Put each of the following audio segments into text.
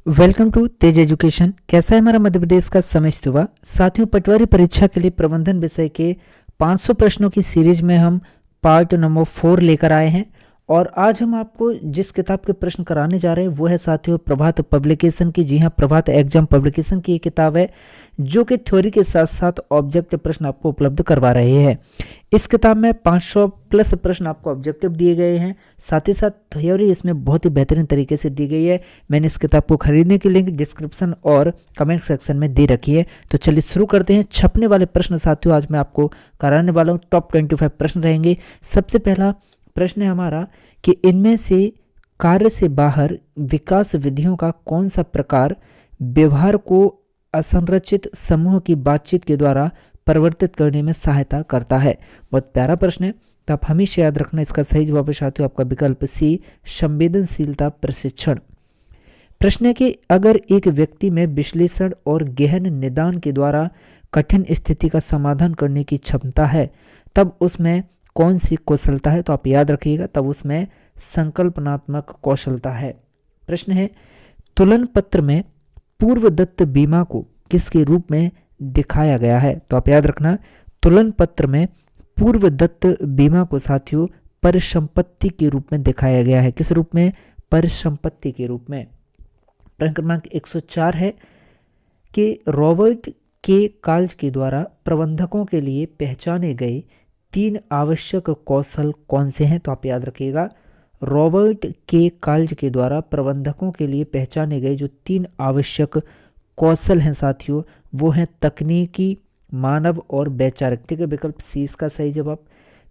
Welcome to Tej education. कैसा है हमारा मध्य प्रदेश का समझ हुआ साथियों। पटवारी परीक्षा के लिए प्रबंधन विषय के 500 प्रश्नों की सीरीज में हम पार्ट नंबर 4 लेकर आए हैं। और आज हम आपको जिस किताब के प्रश्न कराने जा रहे हैं वो है साथियों प्रभात पब्लिकेशन की। जी हाँ, प्रभात एग्जाम पब्लिकेशन की ये किताब है जो कि थ्योरी के साथ साथ ऑब्जेक्टिव प्रश्न आपको उपलब्ध करवा रहे हैं। इस किताब में 500 प्लस प्रश्न आपको ऑब्जेक्टिव दिए गए हैं, साथ ही साथ थ्योरी इसमें बहुत ही बेहतरीन तरीके से दी गई है। मैंने इस किताब को खरीदने की लिंक डिस्क्रिप्शन और कमेंट सेक्शन में दे रखी है। तो चलिए शुरू करते हैं। छपने वाले प्रश्न साथियों आज मैं आपको कराने वाला हूँ। टॉप 25 प्रश्न रहेंगे। सबसे पहला प्रश्न है हमारा कि इनमें से कार्य से बाहर विकास विधियों का कौन सा प्रकार व्यवहार को असंरचित समूह की बातचीत के द्वारा परिवर्तित करने में सहायता करता है। बहुत प्यारा प्रश्न है, तो आप हमेशा याद रखना। इसका सही जवाब है साथियों आपका विकल्प सी, संवेदनशीलता प्रशिक्षण। प्रश्न है कि अगर एक व्यक्ति में विश्लेषण और गहन निदान के द्वारा कठिन स्थिति का समाधान करने की क्षमता है तब उसमें कौन सी कौशलता है? तो आप याद रखिएगा, तब उसमें संकल्पनात्मक कौशलता है। प्रश्न है तुलन पत्र में पूर्वदत्त बीमा को किसके रूप में दिखाया गया है? तो आप याद रखना, तुलन पत्र में पूर्वदत्त बीमा को साथियों परिसंपत्ति के रूप में दिखाया गया है। किस रूप में? परिसंपत्ति के रूप में। प्रश्न क्रमांक 104 है कि रॉबर्ट के काल्ज के द्वारा प्रबंधकों के लिए पहचाने गए 3 आवश्यक कौशल कौन से हैं? तो आप याद रखिएगा, रॉबर्ट के काल्ज के द्वारा प्रबंधकों के लिए पहचाने गए जो 3 आवश्यक कौशल हैं साथियों वो हैं तकनीकी, मानव और वैचारिक। ठीक है, विकल्प सी इसका सही जवाब।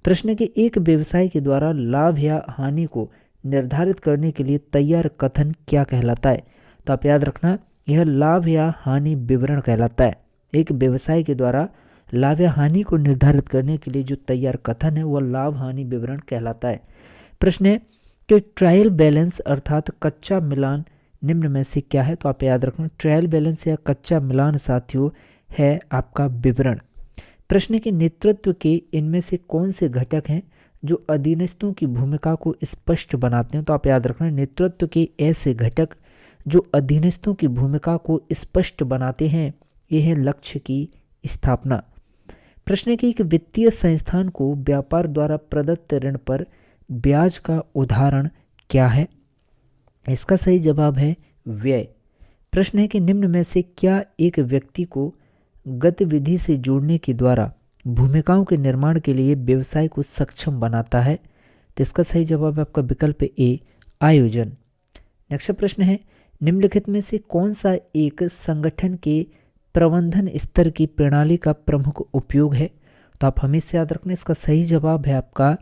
प्रश्न के एक व्यवसाय के द्वारा लाभ या हानि को निर्धारित करने के लिए तैयार कथन क्या कहलाता है? तो आप याद रखना, यह लाभ या हानि विवरण कहलाता है। एक व्यवसाय के द्वारा लाभ या हानि को निर्धारित करने के लिए जो तैयार कथन है वह लाभ हानि विवरण कहलाता है। प्रश्न है कि ट्रायल बैलेंस अर्थात कच्चा मिलान निम्न में से क्या है? तो आप याद रखना, ट्रायल बैलेंस या कच्चा मिलान साथियों है आपका विवरण। प्रश्न के नेतृत्व के इनमें से कौन से घटक हैं जो अधीनस्थों की भूमिका को स्पष्ट बनाते हैं? तो आप याद रखना, नेतृत्व के ऐसे घटक जो अधीनस्थों की भूमिका को स्पष्ट बनाते हैं ये है लक्ष्य की स्थापना। प्रश्न की एक वित्तीय संस्थान को व्यापार द्वारा प्रदत्त ऋण पर ब्याज का उदाहरण क्या है? इसका सही जवाब है व्यय। प्रश्न है कि निम्न में से क्या एक व्यक्ति को गतिविधि से जोड़ने के द्वारा भूमिकाओं के निर्माण के लिए व्यवसाय को सक्षम बनाता है? तो इसका सही जवाब है आपका विकल्प ए, आयोजन। नेक्स्ट प्रश्न है निम्नलिखित में से कौन सा एक संगठन के प्रबंधन स्तर की प्रणाली का प्रमुख उपयोग है? तो आप हमेशा याद रखना, इसका सही जवाब है आपका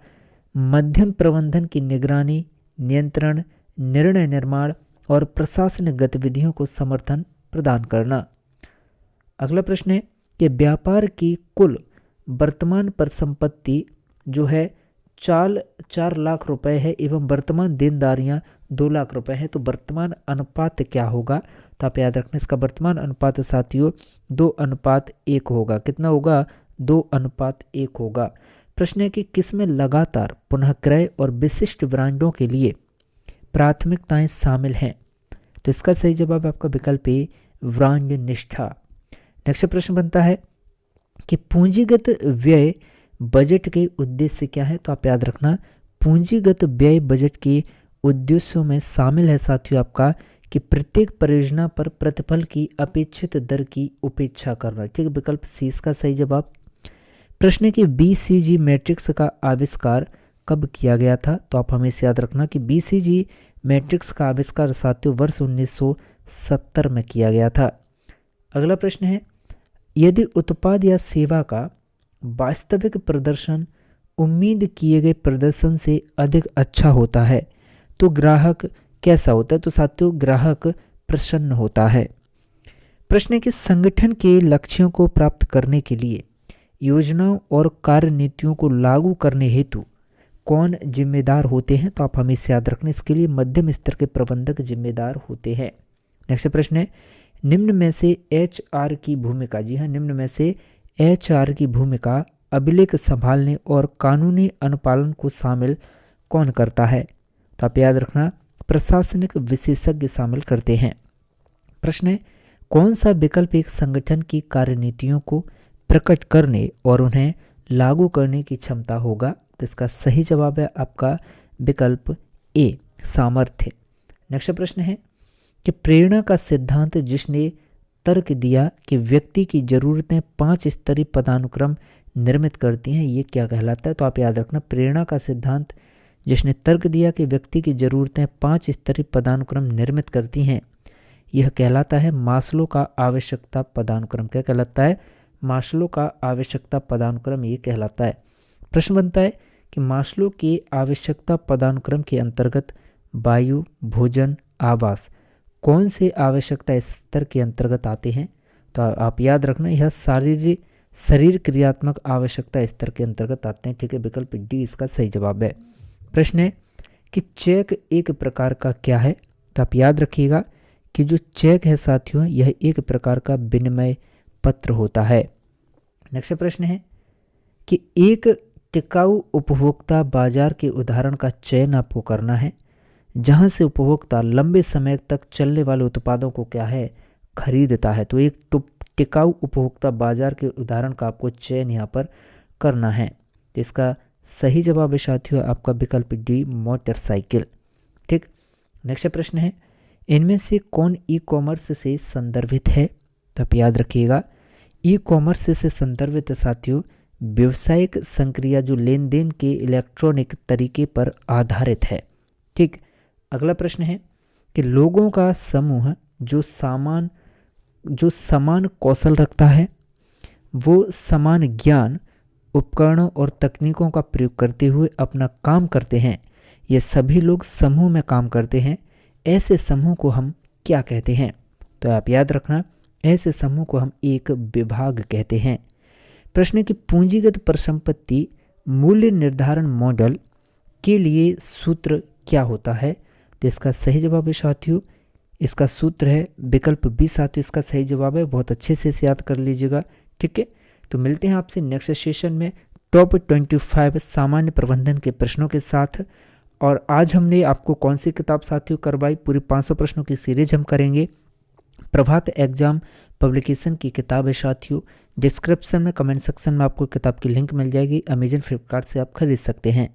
मध्यम प्रबंधन की निगरानी, नियंत्रण, निर्णय निर्माण और प्रशासनिक गतिविधियों को समर्थन प्रदान करना। अगला प्रश्न है कि व्यापार की कुल वर्तमान परिसंपत्ति जो है 4 लाख रुपए है एवं वर्तमान देनदारियां 2 लाख रुपए है, तो वर्तमान अनुपात क्या होगा? तो आप याद रखना, इसका वर्तमान अनुपात साथियों 2:1 होगा। कितना होगा? 2:1 होगा। प्रश्न है कि किसमें लगातार पुनः क्रय और विशिष्ट ब्रांडों के लिए प्राथमिकताएं शामिल हैं? तो इसका सही जवाब आपका विकल्प ए, ब्रांड निष्ठा। नेक्स्ट प्रश्न बनता है कि पूंजीगत व्यय बजट के उद्देश्य क्या है? तो आप याद रखना, पूंजीगत व्यय बजट के उद्देश्यों में शामिल है साथियों आपका कि प्रत्येक परियोजना पर प्रतिफल की अपेक्षित दर की उपेक्षा करना। ठीक है, विकल्प सी इसका सही जवाब। प्रश्न की BCG मैट्रिक्स का आविष्कार कब किया गया था? तो आप हमेशा याद रखना कि BCG मैट्रिक्स का आविष्कार साथियों वर्ष 1970 में किया गया था। अगला प्रश्न है यदि उत्पाद या सेवा का वास्तविक प्रदर्शन उम्मीद किए गए प्रदर्शन से अधिक अच्छा होता है तो ग्राहक कैसा होता है? तो साथियों ग्राहक प्रसन्न होता है। प्रश्न है कि संगठन के लक्ष्यों को प्राप्त करने के लिए योजनाओं और कार्य नीतियों को लागू करने हेतु कौन जिम्मेदार होते हैं? तो आप हमेशा याद रखना, इसके लिए मध्यम स्तर के प्रबंधक जिम्मेदार होते हैं। नेक्स्ट प्रश्न है निम्न में से HR की भूमिका, जी हाँ, निम्न में से HR की भूमिका अभिलेख संभालने और कानूनी अनुपालन को शामिल कौन करता है? तो आप याद रखना, प्रशासनिक विशेषज्ञ शामिल करते हैं। प्रश्न है, कौन सा विकल्प एक संगठन की कार्यनीतियों को प्रकट करने और उन्हें लागू करने की क्षमता होगा? तो इसका सही जवाब है आपका विकल्प ए, सामर्थ्य। नेक्स्ट प्रश्न है कि प्रेरणा का सिद्धांत जिसने तर्क दिया कि व्यक्ति की जरूरतें 5 स्तरीय पदानुक्रम निर्मित करती हैं, ये क्या कहलाता है? तो आप याद रखना, प्रेरणा का सिद्धांत जिसने तर्क दिया कि व्यक्ति की जरूरतें 5 स्तरीय पदानुक्रम निर्मित करती हैं, यह कहलाता है मास्लो का आवश्यकता पदानुक्रम। क्या कहलाता है? मास्लो का आवश्यकता पदानुक्रम ये कहलाता है। प्रश्न बनता है कि मास्लो के आवश्यकता पदानुक्रम के अंतर्गत वायु, भोजन, आवास कौन से आवश्यकता स्तर के अंतर्गत आते हैं? तो आप याद रखना, यह शरीर क्रियात्मक आवश्यकता स्तर के अंतर्गत आते हैं। ठीक है, विकल्प डी इसका सही जवाब है। प्रश्न है कि चेक एक प्रकार का क्या है? तो आप याद रखिएगा कि जो चेक है साथियों, यह एक प्रकार का विनिमय पत्र होता है। नेक्स्ट प्रश्न है कि एक टिकाऊ उपभोक्ता बाजार के उदाहरण का चयन आपको करना है जहां से उपभोक्ता लंबे समय तक चलने वाले उत्पादों को क्या है, खरीदता है। तो एक टिकाऊ उपभोक्ता बाजार के उदाहरण का आपको चयन यहाँ पर करना है। तो इसका सही जवाब है साथियों आपका विकल्प डी, मोटरसाइकिल। ठीक, नेक्स्ट प्रश्न है, इनमें से कौन ई कॉमर्स से संदर्भित है? तो आप याद रखिएगा, ई कॉमर्स से संदर्भित साथियों व्यवसायिक संक्रिया जो लेन देन के इलेक्ट्रॉनिक तरीके पर आधारित है। ठीक, अगला प्रश्न है कि लोगों का समूह जो समान कौशल रखता है, वो समान ज्ञान, उपकरणों और तकनीकों का प्रयोग करते हुए अपना काम करते हैं। ये सभी लोग समूह में काम करते हैं। ऐसे समूह को हम क्या कहते हैं? तो आप याद रखना, ऐसे समूह को हम एक विभाग कहते हैं। प्रश्न है कि पूंजीगत परिसंपत्ति मूल्य निर्धारण मॉडल के लिए सूत्र क्या होता है? तो इसका सही जवाब है साथियों, इसका सूत्र है विकल्प बी साथियों, इसका सही जवाब है। बहुत अच्छे से इसे याद कर लीजिएगा। ठीक है, तो मिलते हैं आपसे नेक्स्ट सेशन में टॉप 25 सामान्य प्रबंधन के प्रश्नों के साथ। और आज हमने आपको कौन सी किताब साथियों करवाई? पूरी 500 प्रश्नों की सीरीज हम करेंगे। प्रभात एग्जाम पब्लिकेशन की किताब है साथियों। डिस्क्रिप्शन में, कमेंट सेक्शन में आपको किताब की लिंक मिल जाएगी। अमेजन, फ्लिपकार्ट से आप खरीद सकते हैं।